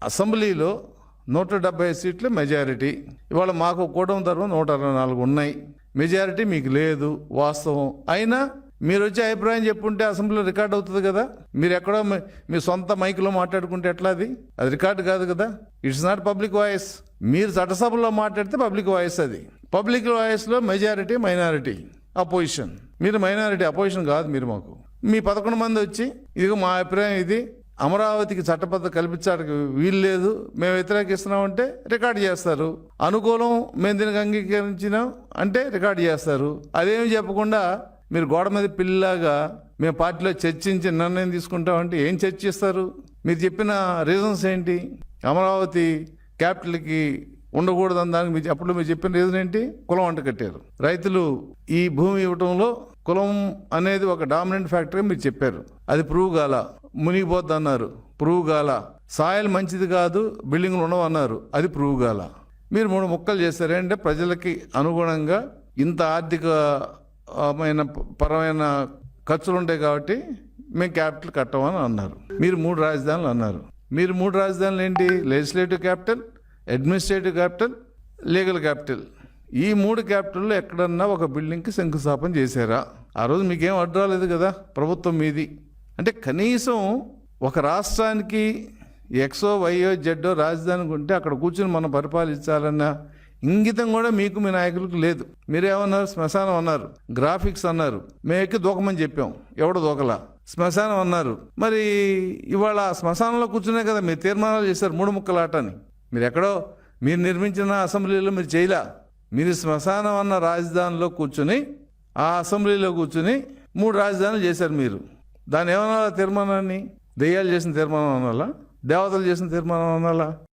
అసెంబ్లీలో 170 సీట్లు మెజారిటీ. ఇవాళ మాకు కూటమి తరఫున 124 ఉన్నాయి. మెజారిటీ మీకు లేదు వాస్తవం. అయినా మీరు వచ్చి అభిప్రాయం చెప్పుంటే అసెంబ్లీలో రికార్డ్ అవుతుంది కదా. మీరు ఎక్కడో మీ సొంత మైకులో మాట్లాడుకుంటే ఎట్లా? అది రికార్డు కాదు కదా. It's not public voice. మీరు చట్టసభలో మాట్లాడితే పబ్లిక్ వాయిస్. అది పబ్లిక్ వాయిస్లో మెజారిటీ మైనారిటీ అపోజిషన్. మీరు మైనారిటీ, అపోజిషన్ కాదు మీరు. మాకు మీ 11 మంది వచ్చి ఇదిగో మా అభిప్రాయం ఇది, అమరావతికి చట్టబద్ధ కల్పించడానికి వీలు లేదు, మేము వ్యతిరేకిస్తున్నామంటే రికార్డు చేస్తారు. అనుకూలం, మేము దీనికి అంగీకరించినాం అంటే రికార్డు చేస్తారు. అదేమి చెప్పకుండా మీరు గోడ మీద పిల్లలాగా మేము పార్టీలో చర్చించి నిర్ణయం తీసుకుంటామంటే ఏం చర్చిస్తారు? మీరు చెప్పిన రీజన్స్ ఏంటి? అమరావతి క్యాపిటల్కి ఉండకూడదని దానికి మీరు చెప్పిన రీజన్ ఏంటి? కులం అంట కట్టారు. రైతులు ఈ భూమి ఇవ్వటంలో కులం అనేది ఒక డామినెంట్ ఫ్యాక్టరీ మీరు చెప్పారు. అది ప్రూవ్ కాల. మునిగిపోద్ది అన్నారు, ప్రూవ్ కాల. సాయిల్ మంచిది కాదు, బిల్డింగ్లు ఉండవు అన్నారు, అది ప్రూవ్ కాల. మీరు 3 ముక్కలు చేశారు. అంటే ప్రజలకి అనుగుణంగా ఇంత ఆర్థిక పరమైన ఖర్చులు ఉంటాయి కాబట్టి మేము క్యాపిటల్ కట్టమని అన్నారు. మీరు 3 రాజధానులు అన్నారు. మీరు 3 రాజధానులు ఏంటి? Legislative capital, administrative capital, legal capital. ఈ 3 క్యాపిటల్లో ఎక్కడన్నా ఒక బిల్డింగ్కి శంకుస్థాపన చేశారా? ఆ రోజు మీకేం అడ్డు రాలేదు కదా, ప్రభుత్వం మీది. అంటే కనీసం ఒక రాష్ట్రానికి ఎక్సో వైయో జెడ్డో రాజధానికి ఉంటే అక్కడ కూర్చుని మనం పరిపాలించాలన్న ఇంగితం కూడా మీకు మీ నాయకులకు లేదు. మీరేమన్నారు? శ్మశానం అన్నారు, గ్రాఫిక్స్ అన్నారు, మేము ఎక్కి దూకమని చెప్పాం, ఎవడు దూకలా. శ్మశానం అన్నారు. మరి ఇవాళ శ్మశానంలో కూర్చునే కదా మీరు తీర్మానాలు చేశారు 3 ముక్కల ఆటని. మీరు ఎక్కడో మీరు నిర్మించిన అసెంబ్లీలో మీరు చేయలా. మీరు శ్మశానం అన్న రాజధానిలో కూర్చుని, ఆ అసెంబ్లీలో కూర్చుని 3 రాజధానులు చేశారు మీరు. దాన్ని ఏమన్నా తీర్మానాన్ని? దెయ్యాలు చేసిన తీర్మానం అనాలా? దేవతలు చేసిన తీర్మానం అనాలా?